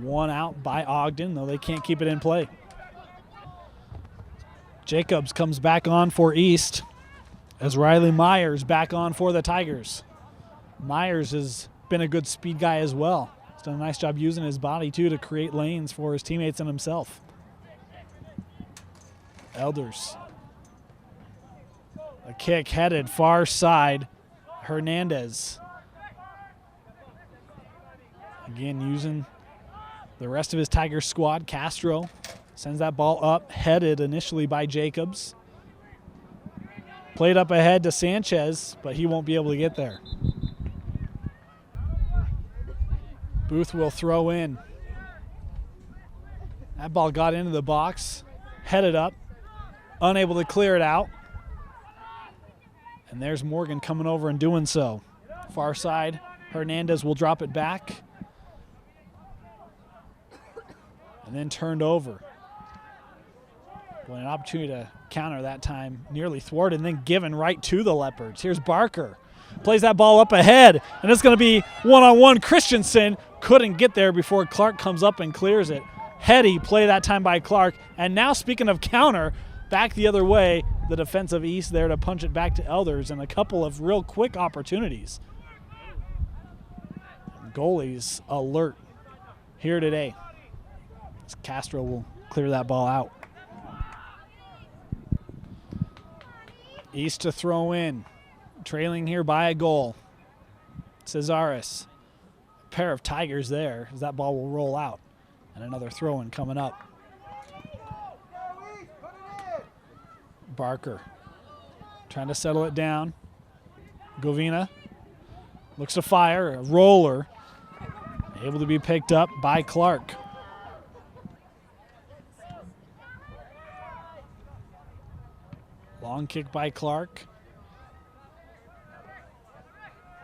One out by Ogden, though they can't keep it in play. Jacobs comes back on for East as Riley Myers back on for the Tigers. Myers has been a good speed guy as well. He's done a nice job using his body, too, to create lanes for his teammates and himself. Elders. A kick headed far side. Hernandez. Again, using the rest of his Tigers squad. Castro sends that ball up, headed initially by Jacobs. Played up ahead to Sanchez, but he won't be able to get there. Booth will throw in. That ball got into the box, headed up, unable to clear it out. And there's Morgan coming over and doing so. Far side, Hernandez will drop it back. And then turned over. Boy, an opportunity to counter that time, nearly thwarted and then given right to the Leopards. Here's Barker. Plays that ball up ahead, and it's going to be one-on-one. Christensen couldn't get there before Clark comes up and clears it. Heady play that time by Clark. And now, speaking of counter, back the other way, the defensive East there to punch it back to Elders, and a couple of real quick opportunities. Goalies alert here today. Castro will clear that ball out. East to throw in. Trailing here by a goal. Cesaris. A pair of Tigers there as that ball will roll out. And another throw-in coming up. Barker trying to settle it down. Govina looks to fire. A roller. Able to be picked up by Clark. Long kick by Clark.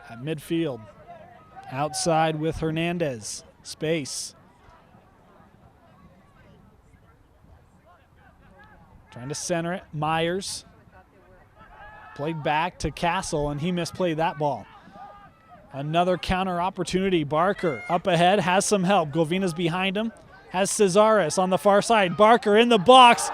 At midfield. Outside with Hernandez. Space. Trying to center it. Myers. Played back to Castle, and he misplayed that ball. Another counter opportunity. Barker up ahead, has some help. Govina's behind him. Has Cesaris on the far side. Barker in the box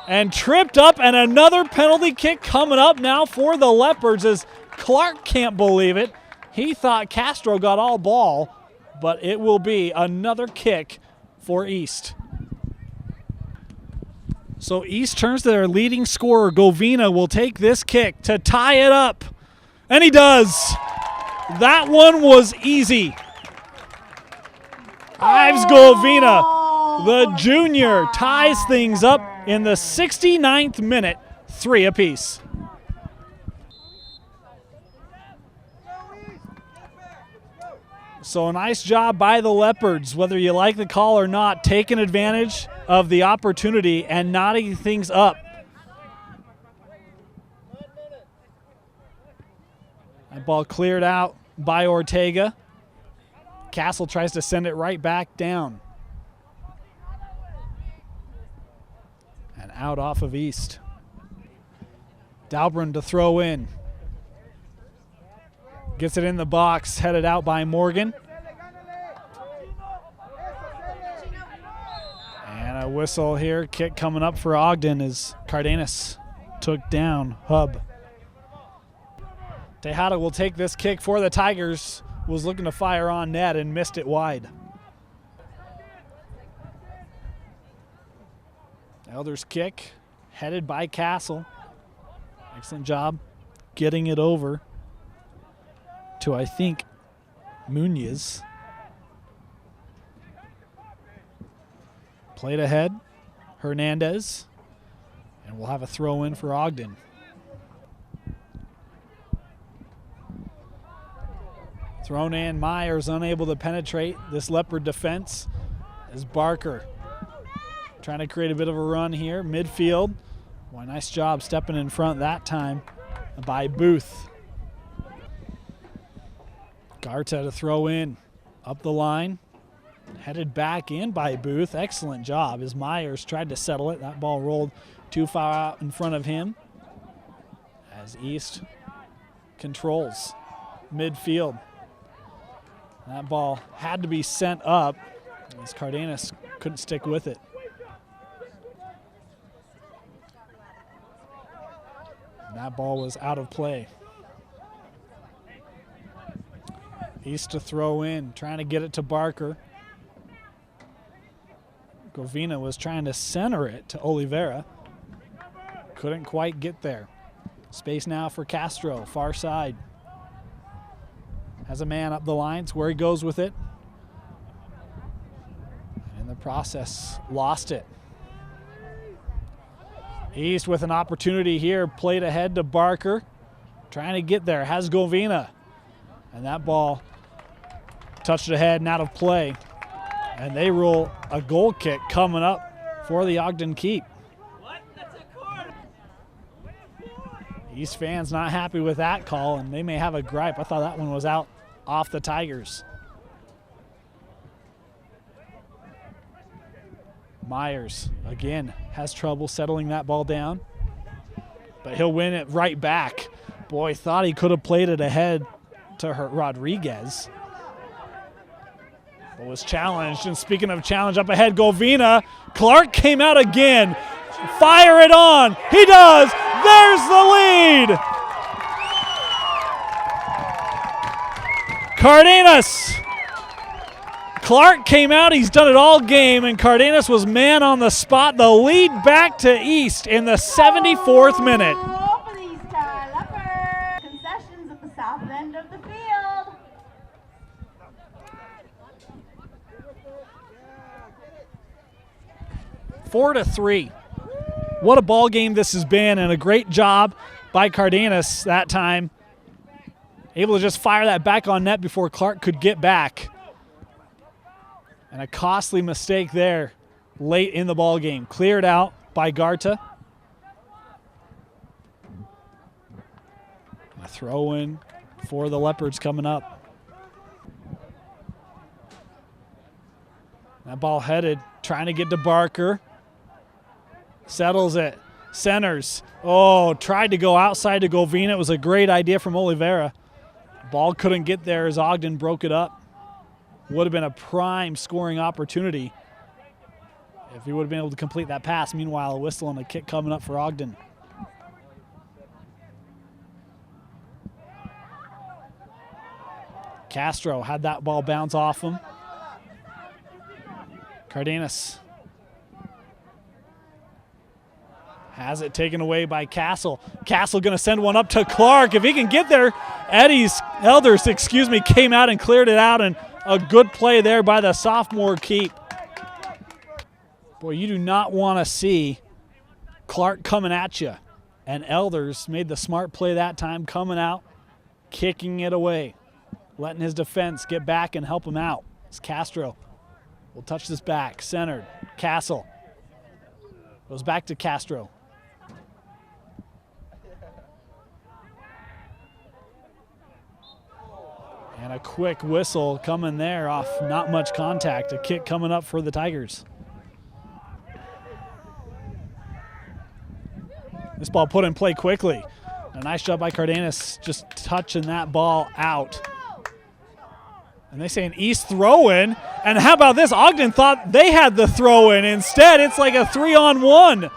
and tripped up, and another penalty kick coming up now for the Leopards as Clark can't believe it. He thought Castro got all ball, but it will be another kick for East. So East turns to their leading scorer. Govina will take this kick to tie it up. And he does. That one was easy. Ives Govina, the junior, ties things up in the 69th minute, 3 apiece. So a nice job by the Leopards, whether you like the call or not, taking advantage of the opportunity and knotting things up. That ball cleared out by Ortega. Castle tries to send it right back down. And out off of East. Dahlbrunn to throw in. Gets it in the box, headed out by Morgan. And a whistle here, kick coming up for Ogden as Cardenas took down Hub. Tejada will take this kick for the Tigers. Was looking to fire on net and missed it wide. Elder's kick, headed by Castle. Excellent job getting it over to, I think, Munoz. Played ahead, Hernandez, and we'll have a throw in for Ogden. Thrown in, Myers unable to penetrate this Leopard defense as Barker trying to create a bit of a run here, midfield. Boy, nice job stepping in front that time by Booth. Garta to throw in, up the line, headed back in by Booth. Excellent job as Myers tried to settle it. That ball rolled too far out in front of him as East controls midfield. That ball had to be sent up as Cardenas couldn't stick with it. And that ball was out of play. East to throw in, trying to get it to Barker. Govina was trying to center it to Oliveira. Couldn't quite get there. Space now for Castro, far side. Has a man up the lines where he goes with it. In the process, lost it. East with an opportunity here, played ahead to Barker. Trying to get there, has Govina. And that ball touched ahead and out of play. And they rule a goal kick coming up for the Ogden Keep. East fans not happy with that call, and they may have a gripe. I thought that one was out off the Tigers. Myers, again, has trouble settling that ball down, but he'll win it right back. Boy, thought he could have played it ahead to Rodriguez, but was challenged. And speaking of challenge, up ahead, Govina. Clark came out again. Fire it on. He does. There's the lead. Cardenas. Clark came out. He's done it all game, and Cardenas was man on the spot. The lead back to East in the 74th minute. 4-3. What a ball game this has been, and a great job by Cardenas that time. Able to just fire that back on net before Clark could get back. And a costly mistake there late in the ball game. Cleared out by Garta. A throw in for the Leopards coming up. That ball headed, trying to get to Barker. Settles it, centers. Oh, tried to go outside to Govina. It was a great idea from Oliveira. Ball couldn't get there as Ogden broke it up. Would have been a prime scoring opportunity if he would have been able to complete that pass. Meanwhile, a whistle and a kick coming up for Ogden. Castro had that ball bounce off him. Cardenas has it taken away by Castle. Castle going to send one up to Clark. If he can get there, Elders came out and cleared it out, and a good play there by the sophomore keep. Boy, you do not want to see Clark coming at you. And Elders made the smart play that time, coming out, kicking it away, letting his defense get back and help him out. It's Castro. Will touch this back, centered. Castle goes back to Castro. And a quick whistle coming there off not much contact. A kick coming up for the Tigers. This ball put in play quickly. A nice job by Cardenas just touching that ball out. And they say an East throw-in. And how about this? Ogden thought they had the throw-in. Instead, it's like a 3-on-1.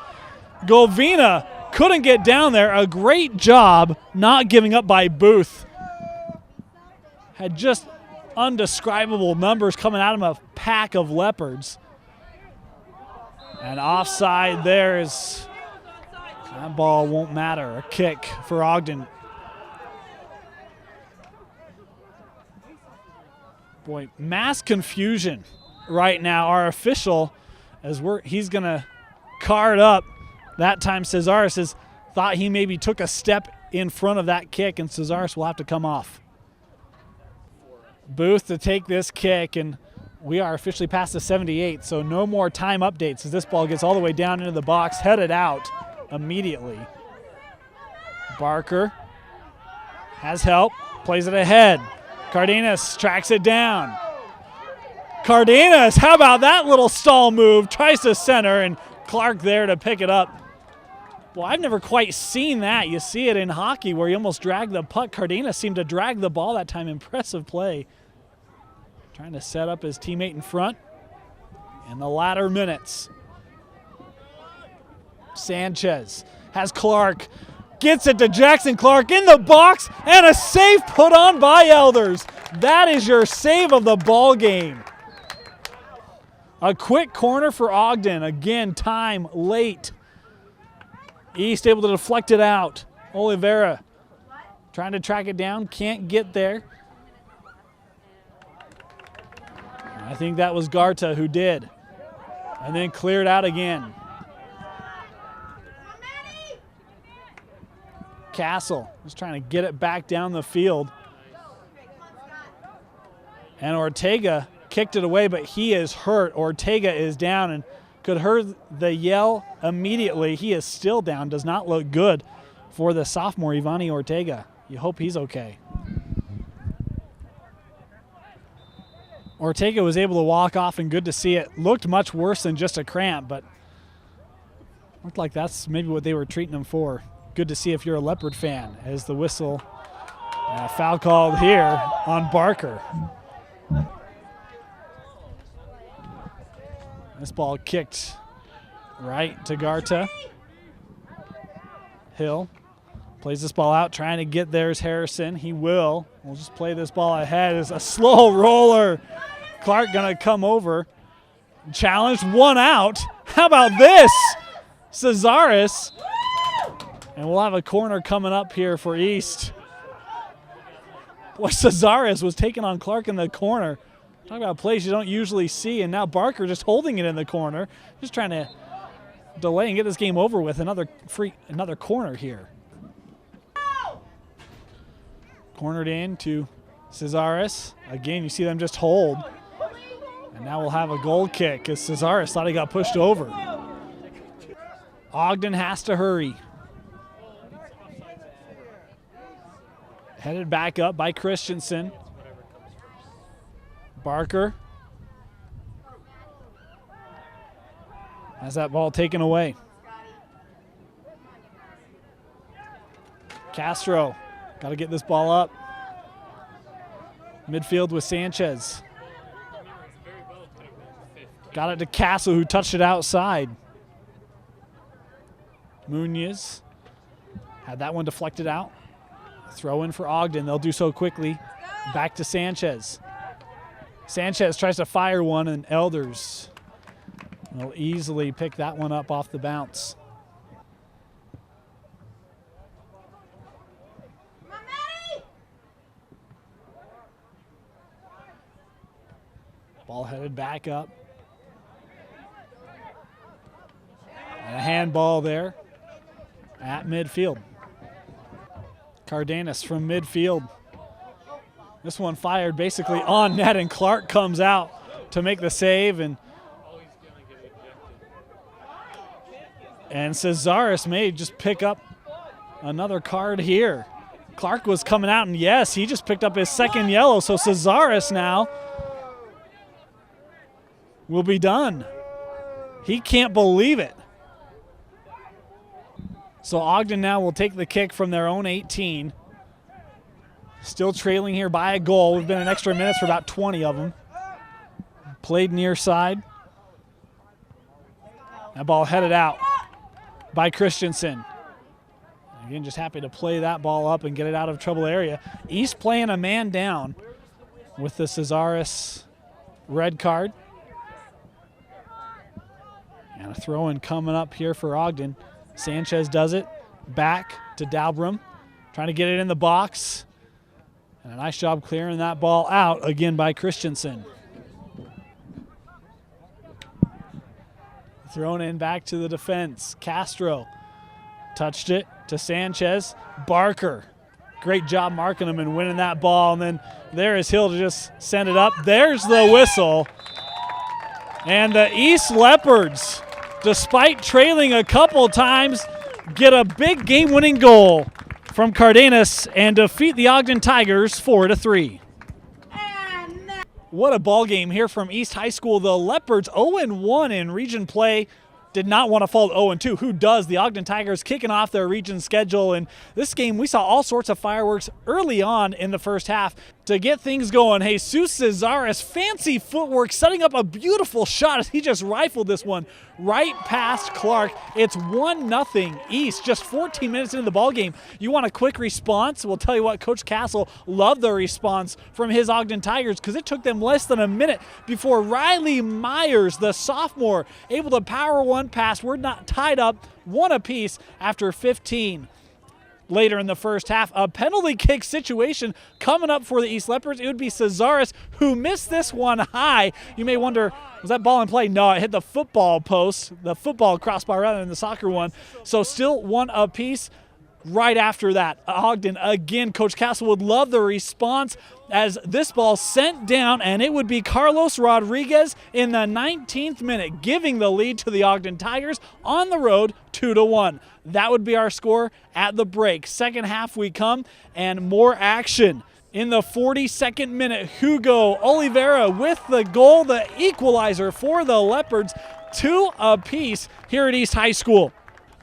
Govina couldn't get down there. A great job not giving up by Booth. Had just undescribable numbers coming out of a pack of Leopards. And offside there is, that ball won't matter. A kick for Ogden. Boy, mass confusion right now. Our official, he's going to card up. That time Cesaris thought he maybe took a step in front of that kick, and Cesaris will have to come off. Booth to take this kick, and we are officially past the 78, so no more time updates as this ball gets all the way down into the box, headed out immediately. Barker has help, plays it ahead. Cardenas tracks it down. Cardenas, how about that little stall move? Tries to center, and Clark there to pick it up. Well, I've never quite seen that. You see it in hockey where you almost drag the puck. Cardenas seemed to drag the ball that time. Impressive play. Trying to set up his teammate in front in the latter minutes. Sanchez has Clark. Gets it to Jackson Clark in the box, and a save put on by Elders. That is your save of the ball game. A quick corner for Ogden. Again, time late. East able to deflect it out. Oliveira trying to track it down, can't get there. I think that was Garta who did. And then cleared out again. Castle was trying to get it back down the field. And Ortega kicked it away, but he is hurt. Ortega is down and could heard the yell immediately. He is still down. Does not look good for the sophomore, Ivani Ortega. You hope he's okay. Ortega was able to walk off, and good to see it. Looked much worse than just a cramp, but looked like that's maybe what they were treating him for. Good to see if you're a Leopard fan, as the whistle, foul called here on Barker. This ball kicked right to Garta. Hill plays this ball out, trying to get there's Harrison. He will. We'll just play this ball ahead. It's a slow roller. Clark gonna come over. Challenge, one out. How about this? Cesaris. And we'll have a corner coming up here for East. Boy, Cesaris was taking on Clark in the corner. Talk about plays you don't usually see, and now Barker just holding it in the corner. Just trying to delay and get this game over with. Another corner here. Cornered in to Cesaris. Again, you see them just hold. And now we'll have a goal kick as Cesaris thought he got pushed over. Ogden has to hurry. Headed back up by Christensen. Barker has that ball taken away. Castro got to get this ball up. Midfield with Sanchez. Got it to Castle, who touched it outside. Munoz had that one deflected out. Throw in for Ogden. They'll do so quickly. Back to Sanchez. Sanchez tries to fire one, and Elders will easily pick that one up off the bounce. Ball headed back up. And a handball there at midfield. Cardenas from midfield. This one fired basically on net, and Clark comes out to make the save. And Cesaris may just pick up another card here. Clark was coming out, and yes, he just picked up his second yellow. So Cesaris now will be done. He can't believe it. So Ogden now will take the kick from their own 18. Still trailing here by a goal. We've been in extra minutes for about 20 of them. Played near side. That ball headed out by Christensen. Again, just happy to play that ball up and get it out of trouble area. East playing a man down with the Cesaris red card. And a throw-in coming up here for Ogden. Sanchez does it. Back to Dalbrum. Trying to get it in the box. And a nice job clearing that ball out again by Christensen. Thrown in back to the defense. Castro touched it to Sanchez. Barker. Great job marking him and winning that ball. And then there is Hill to just send it up. There's the whistle. And the East Leopards, despite trailing a couple times, get a big game-winning goal from Cardenas and defeat the Ogden Tigers 4-3. What a ball game here from East High School. The Leopards 0-1 in region play. Did not want to fall 0-2. Who does? The Ogden Tigers kicking off their region schedule. And this game, we saw all sorts of fireworks early on in the first half to get things going. Jesus Cesaris, fancy footwork, setting up a beautiful shot as he just rifled this one right past Clark. It's 1-0 East, just 14 minutes into the ball game. You want a quick response? We'll tell you what, Coach Castle loved the response from his Ogden Tigers because it took them less than a minute before Riley Myers, the sophomore, able to power one past. We're not tied up, one apiece after 15. Later in the first half, a penalty kick situation coming up for the East Leopards. It would be Cesaris who missed this one high. You may wonder, was that ball in play? No, it hit the football post, the football crossbar rather than the soccer one. So still one apiece. Right after that, Ogden again, Coach Castle would love the response as this ball sent down, and it would be Carlos Rodriguez in the 19th minute, giving the lead to the Ogden Tigers on the road 2-1. That would be our score at the break. Second half we come, and more action. In the 42nd minute, Hugo Oliveira with the goal, the equalizer for the Leopards, 2 apiece here at East High School.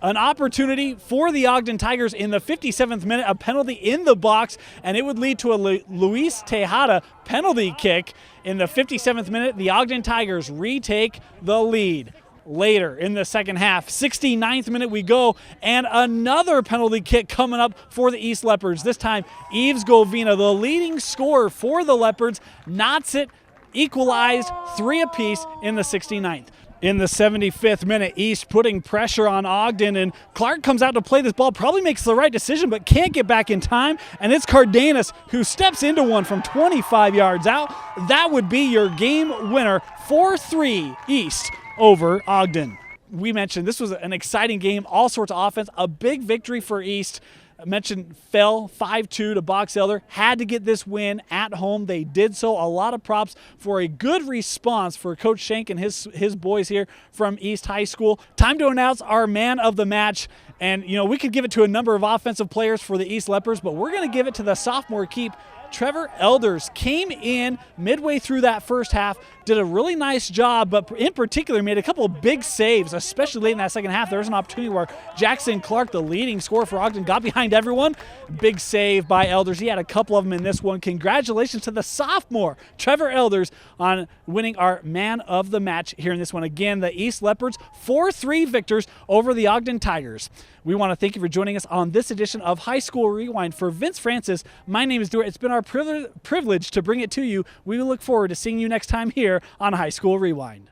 An opportunity for the Ogden Tigers in the 57th minute, a penalty in the box, and it would lead to a Luis Tejada penalty kick. In the 57th minute, the Ogden Tigers retake the lead. Later in the second half, 69th minute we go, and another penalty kick coming up for the East Leopards. This time, Yves Govina, the leading scorer for the Leopards, knots it, equalized 3 apiece in the 69th. In the 75th minute, East putting pressure on Ogden, and Clark comes out to play this ball, probably makes the right decision, but can't get back in time, and it's Cardenas who steps into one from 25 yards out. That would be your game winner, 4-3 East over Ogden. we mentioned, this was an exciting game, all sorts of offense, a big victory for East. I mentioned fell 5-2 to Box Elder, had to get this win at home. They did so. A lot of props for a good response for Coach Shank and his boys here from East High School. Time to announce our man of the match. And, you know, we could give it to a number of offensive players for the East Leopards, but we're going to give it to the sophomore keep. Trevor Elders came in midway through that first half, did a really nice job, but in particular made a couple of big saves, especially late in that second half. There was an opportunity where Jackson Clark, the leading scorer for Ogden, got behind everyone. Big save by Elders. He had a couple of them in this one. Congratulations to the sophomore, Trevor Elders, on winning our man of the match here in this one. Again, the East Leopards, 4-3 victors over the Ogden Tigers. We want to thank you for joining us on this edition of High School Rewind. For Vince Francis, my name is Stuart. It's been our privilege to bring it to you. We look forward to seeing you next time here on High School Rewind.